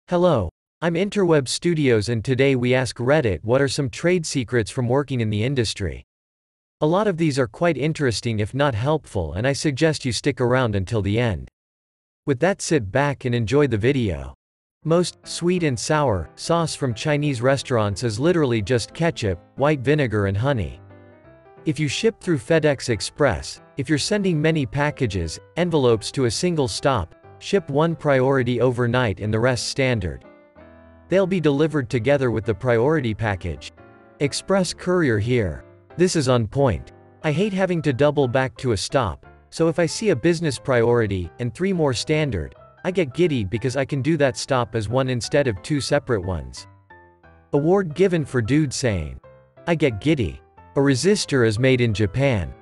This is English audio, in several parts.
Hello. I'm Interweb Studios and today we ask Reddit what are some trade secrets from working in the industry. A lot of these are quite interesting if not helpful, and I suggest you stick around until the end. With that, sit back and enjoy the video. Most sweet and sour sauce from Chinese restaurants is literally just ketchup, white vinegar and honey. If you ship through FedEx Express, if you're sending many packages, envelopes to a single stop, ship one priority overnight and the rest standard. They'll be delivered together with the priority package. Express courier here. This is on point. I hate having to double back to a stop, so if I see a business priority and 3 more standard, I get giddy because I can do that stop as one instead of 2 separate ones. Award given for dude saying, "I get giddy." A resistor is made in Japan.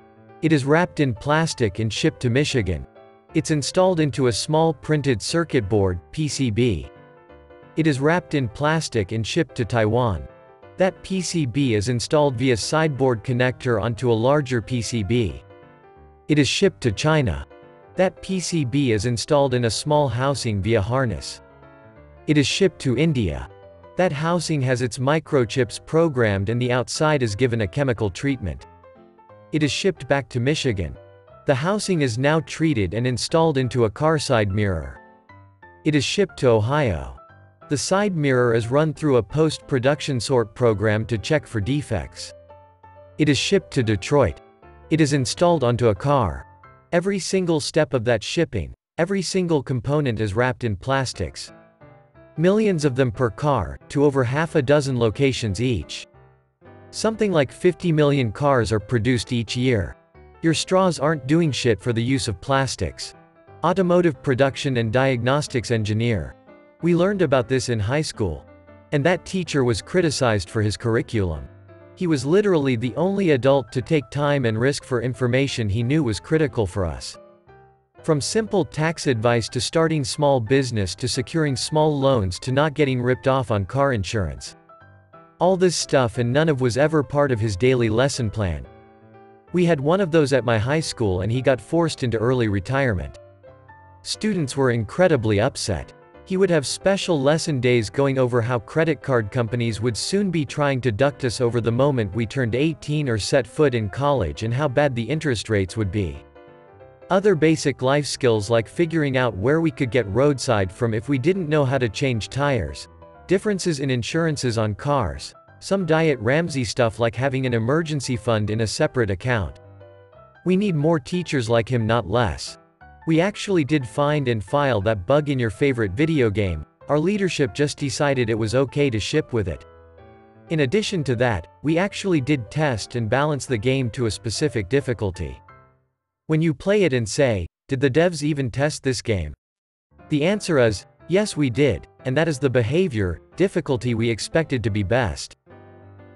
It is wrapped in plastic and shipped to Michigan. It's installed into a small printed circuit board, PCB. It is wrapped in plastic and shipped to Taiwan. That PCB is installed via sideboard connector onto a larger PCB. It is shipped to China. That PCB is installed in a small housing via harness. It is shipped to India. That housing has its microchips programmed and the outside is given a chemical treatment. It is shipped back to Michigan. The housing is now treated and installed into a car side mirror. It is shipped to Ohio. The side mirror is run through a post-production sort program to check for defects. It is shipped to Detroit. It is installed onto a car. Every single step of that shipping, every single component is wrapped in plastics. Millions of them per car, to over half a dozen locations each. Something like 50 million cars are produced each year. Your straws aren't doing shit for the use of plastics. Automotive production and diagnostics engineer. We learned about this in high school. And that teacher was criticized for his curriculum. He was literally the only adult to take time and risk for information he knew was critical for us. From simple tax advice to starting small business to securing small loans to not getting ripped off on car insurance. All this stuff and none of was ever part of his daily lesson plan. We had one of those at my high school and he got forced into early retirement. Students were incredibly upset. He would have special lesson days going over how credit card companies would soon be trying to duck us over the moment we turned 18 or set foot in college and how bad the interest rates would be. Other basic life skills like figuring out where we could get roadside from if we didn't know how to change tires. Differences in insurances on cars. Some Diet Ramsey stuff like having an emergency fund in a separate account. We need more teachers like him, not less. We actually did find and file that bug in your favorite video game. Our leadership just decided it was okay to ship with it. In addition to that, we actually did test and balance the game to a specific difficulty. When you play it and say, "Did the devs even test this game?" The answer is, yes we did, and that is the behavior, difficulty we expected to be best.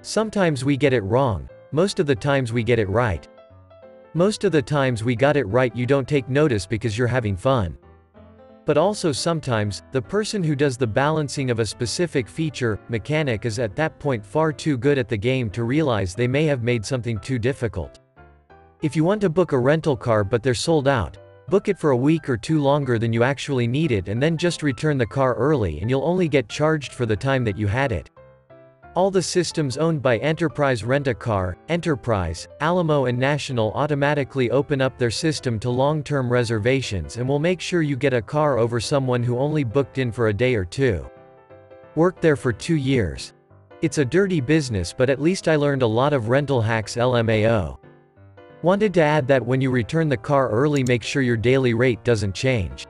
Sometimes we get it wrong, most of the times we get it right. Most of the times we got it right you don't take notice because you're having fun. But also sometimes, the person who does the balancing of a specific feature, mechanic is at that point far too good at the game to realize they may have made something too difficult. If you want to book a rental car but they're sold out, book it for a week or 2 longer than you actually need it and then just return the car early and you'll only get charged for the time that you had it. All the systems owned by Enterprise Rent-A-Car, Enterprise, Alamo and National automatically open up their system to long-term reservations and will make sure you get a car over someone who only booked in for a day or 2. Worked there for 2 years. It's a dirty business but at least I learned a lot of rental hacks LMAO. Wanted to add that when you return the car early make sure your daily rate doesn't change.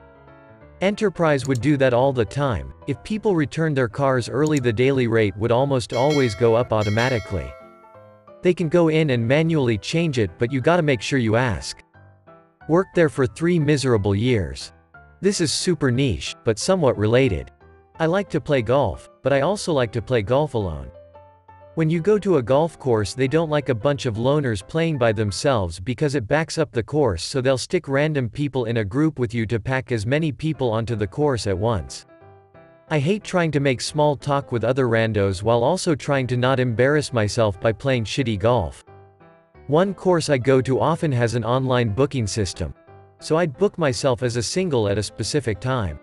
Enterprise would do that all the time. If people returned their cars early the daily rate would almost always go up automatically. They can go in and manually change it but you gotta make sure you ask. Worked there for 3 miserable years. This is super niche, but somewhat related. I like to play golf, but I also like to play golf alone. When you go to a golf course they don't like a bunch of loners playing by themselves because it backs up the course, so they'll stick random people in a group with you to pack as many people onto the course at once. I hate trying to make small talk with other randos while also trying to not embarrass myself by playing shitty golf. One course I go to often has an online booking system. So I'd book myself as a single at a specific time.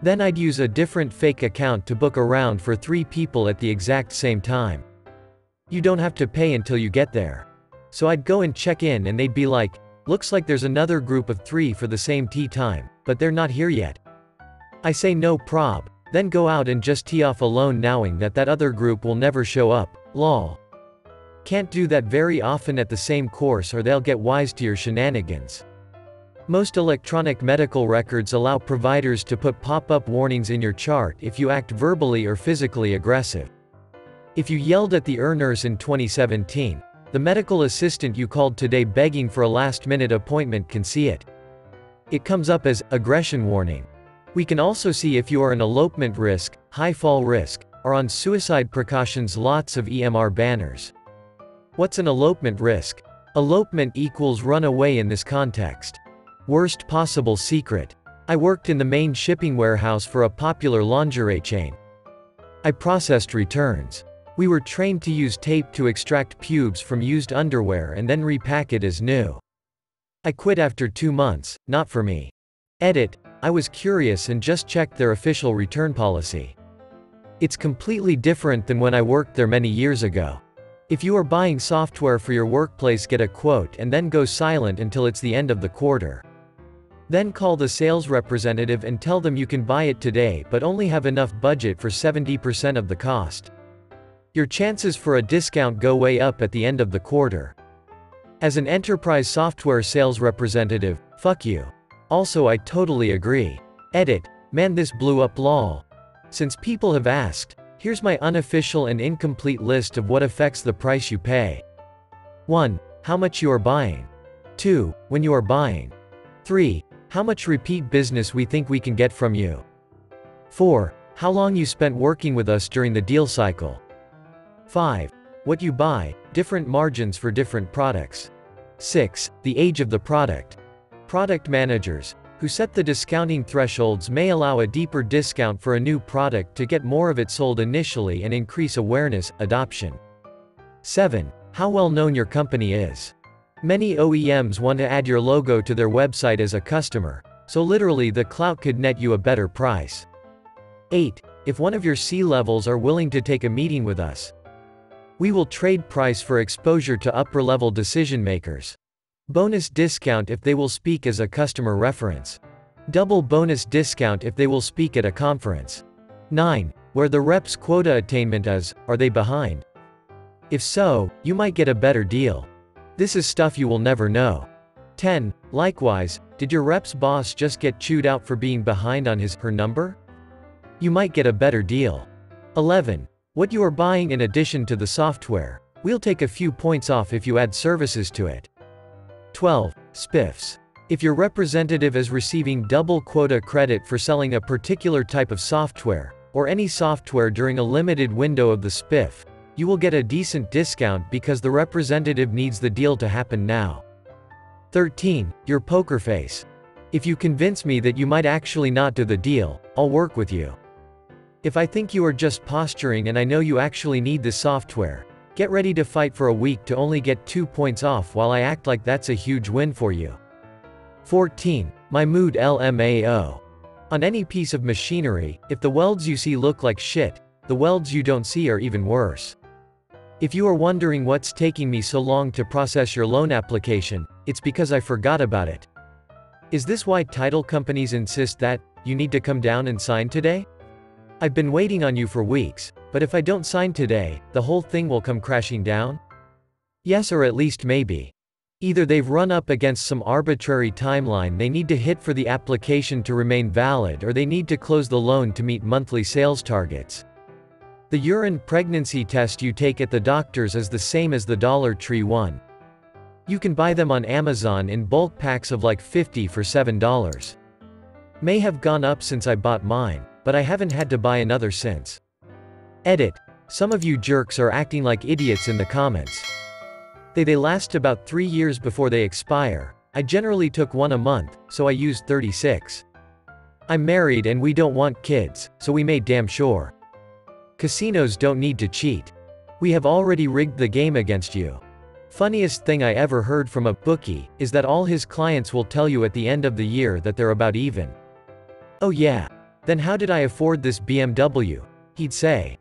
Then I'd use a different fake account to book a round for 3 people at the exact same time. You don't have to pay until you get there. So I'd go and check in and they'd be like, looks like there's another group of 3 for the same tea time, but they're not here yet. I say no prob, then go out and just tee off alone knowing that that other group will never show up, lol. Can't do that very often at the same course or they'll get wise to your shenanigans. Most electronic medical records allow providers to put pop-up warnings in your chart if you act verbally or physically aggressive. If you yelled at the nurse in 2017, the medical assistant you called today begging for a last-minute appointment can see it. It comes up as aggression warning. We can also see if you are an elopement risk, high fall risk, or on suicide precautions. Lots of EMR banners. What's an elopement risk? Elopement equals run away in this context. Worst possible secret. I worked in the main shipping warehouse for a popular lingerie chain. I processed returns. We were trained to use tape to extract pubes from used underwear and then repack it as new. I quit after 2 months, not for me. Edit, I was curious and just checked their official return policy. It's completely different than when I worked there many years ago. If you are buying software for your workplace, get a quote and then go silent until it's the end of the quarter. Then call the sales representative and tell them you can buy it today but only have enough budget for 70% of the cost. Your chances for a discount go way up at the end of the quarter. As an enterprise software sales representative, fuck you. Also, I totally agree. Edit, man, this blew up lol. Since people have asked, here's my unofficial and incomplete list of what affects the price you pay. 1. How much you are buying. 2. When you are buying. 3. How much repeat business we think we can get from you. 4. How long you spent working with us during the deal cycle. 5. What you buy, different margins for different products. 6. The age of the product. Product managers, who set the discounting thresholds, may allow a deeper discount for a new product to get more of it sold initially and increase awareness, adoption. 7. How well known your company is. Many OEMs want to add your logo to their website as a customer, so literally the clout could net you a better price. 8. If one of your C-levels are willing to take a meeting with us. We will trade price for exposure to upper-level decision makers. Bonus discount if they will speak as a customer reference. Double bonus discount if they will speak at a conference. 9. Where the rep's quota attainment is, are they behind? If so, you might get a better deal. This is stuff you will never know. 10. Likewise, did your rep's boss just get chewed out for being behind on his/her number? You might get a better deal. 11. What you are buying in addition to the software. We'll take a few points off if you add services to it. 12. Spiffs. If your representative is receiving double quota credit for selling a particular type of software, or any software during a limited window of the spiff, you will get a decent discount because the representative needs the deal to happen now. 13. Your poker face. If you convince me that you might actually not do the deal, I'll work with you. If I think you are just posturing and I know you actually need this software, get ready to fight for a week to only get 2 points off while I act like that's a huge win for you. 14. My mood LMAO. On any piece of machinery, if the welds you see look like shit, the welds you don't see are even worse. If you are wondering what's taking me so long to process your loan application, it's because I forgot about it. Is this why title companies insist that you need to come down and sign today? I've been waiting on you for weeks, but if I don't sign today, the whole thing will come crashing down? Yes, or at least maybe. Either they've run up against some arbitrary timeline they need to hit for the application to remain valid, or they need to close the loan to meet monthly sales targets. The urine pregnancy test you take at the doctor's is the same as the Dollar Tree one. You can buy them on Amazon in bulk packs of like 50 for $7. May have gone up since I bought mine, but I haven't had to buy another since. Edit. Some of you jerks are acting like idiots in the comments. They last about 3 years before they expire. I generally took one a month, so I used 36. I'm married and we don't want kids, so we made damn sure. Casinos don't need to cheat. We have already rigged the game against you. Funniest thing I ever heard from a bookie is that all his clients will tell you at the end of the year that they're about even. Oh yeah. "Then how did I afford this BMW?" he'd say.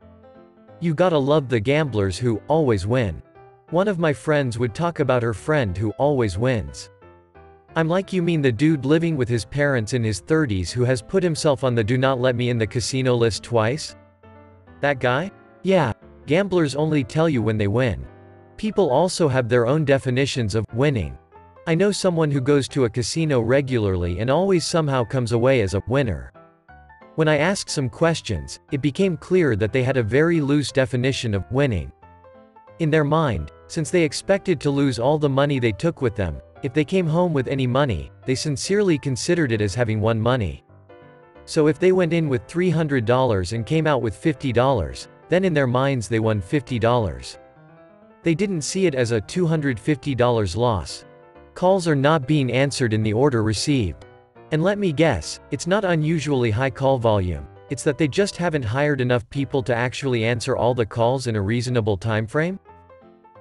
"You gotta love the gamblers who always win." One of my friends would talk about her friend who always wins. I'm like, "You mean the dude living with his parents in his 30s who has put himself on the do not let me in the casino list twice? That guy? Yeah. Gamblers only tell you when they win. People also have their own definitions of winning. I know someone who goes to a casino regularly and always somehow comes away as a winner." When I asked some questions, it became clear that they had a very loose definition of winning. In their mind, since they expected to lose all the money they took with them, if they came home with any money, they sincerely considered it as having won money. So if they went in with $300 and came out with $50, then in their minds they won $50. They didn't see it as a $250 loss. Calls are not being answered in the order received. And let me guess, it's not unusually high call volume, it's that they just haven't hired enough people to actually answer all the calls in a reasonable time frame?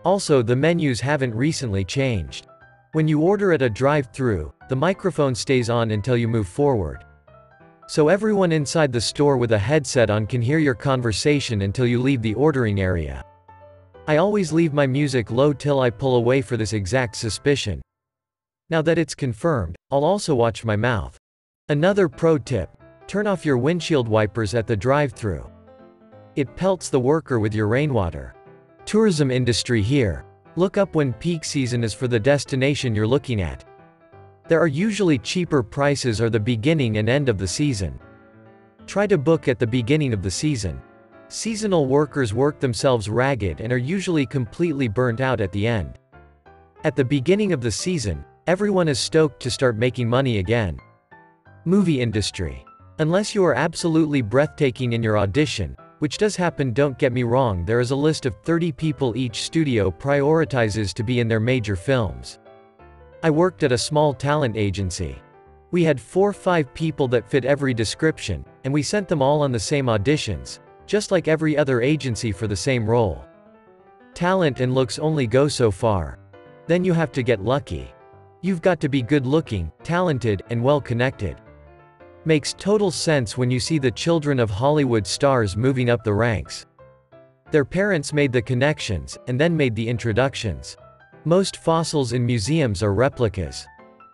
Also, the menus haven't recently changed. When you order at a drive-thru, the microphone stays on until you move forward. So everyone inside the store with a headset on can hear your conversation until you leave the ordering area. I always leave my music low till I pull away for this exact suspicion. Now that it's confirmed, I'll also watch my mouth. Another pro tip: turn off your windshield wipers at the drive-thru. It pelts the worker with your rainwater. Tourism industry here. Look up when peak season is for the destination you're looking at. There are usually cheaper prices or the beginning and end of the season. Try to book at the beginning of the season. Seasonal workers work themselves ragged and are usually completely burnt out at the end. At the beginning of the season, everyone is stoked to start making money again. Movie industry. Unless you are absolutely breathtaking in your audition, which does happen, don't get me wrong, there is a list of 30 people each studio prioritizes to be in their major films. I worked at a small talent agency. We had 4 or 5 people that fit every description, and we sent them all on the same auditions, just like every other agency for the same role. Talent and looks only go so far. Then you have to get lucky. You've got to be good looking, talented, and well connected. Makes total sense when you see the children of Hollywood stars moving up the ranks. Their parents made the connections, and then made the introductions. Most fossils in museums are replicas.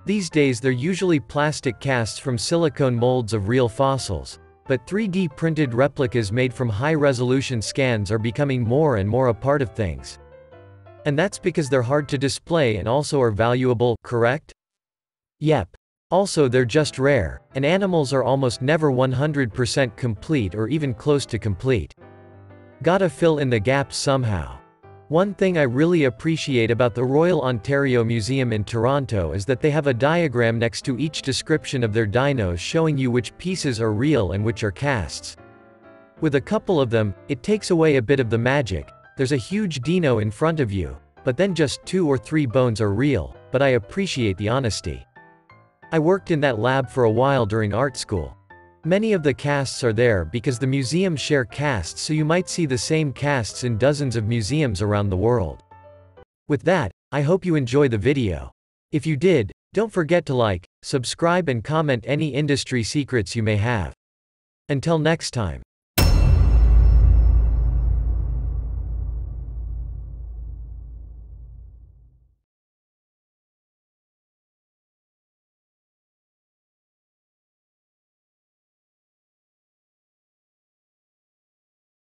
These days they're usually plastic casts from silicone molds of real fossils, but 3D printed replicas made from high-resolution scans are becoming more and more a part of things. And that's because they're hard to display and also are valuable, correct? Yep. Also, they're just rare, and animals are almost never 100% complete or even close to complete. Gotta fill in the gaps somehow. One thing I really appreciate about the Royal Ontario Museum in Toronto is that they have a diagram next to each description of their dinos showing you which pieces are real and which are casts. With a couple of them, it takes away a bit of the magic. There's a huge dino in front of you, but then just 2 or 3 bones are real, but I appreciate the honesty. I worked in that lab for a while during art school. Many of the casts are there because the museums share casts, so you might see the same casts in dozens of museums around the world. With that, I hope you enjoy the video. If you did, don't forget to like, subscribe and comment any industry secrets you may have. Until next time.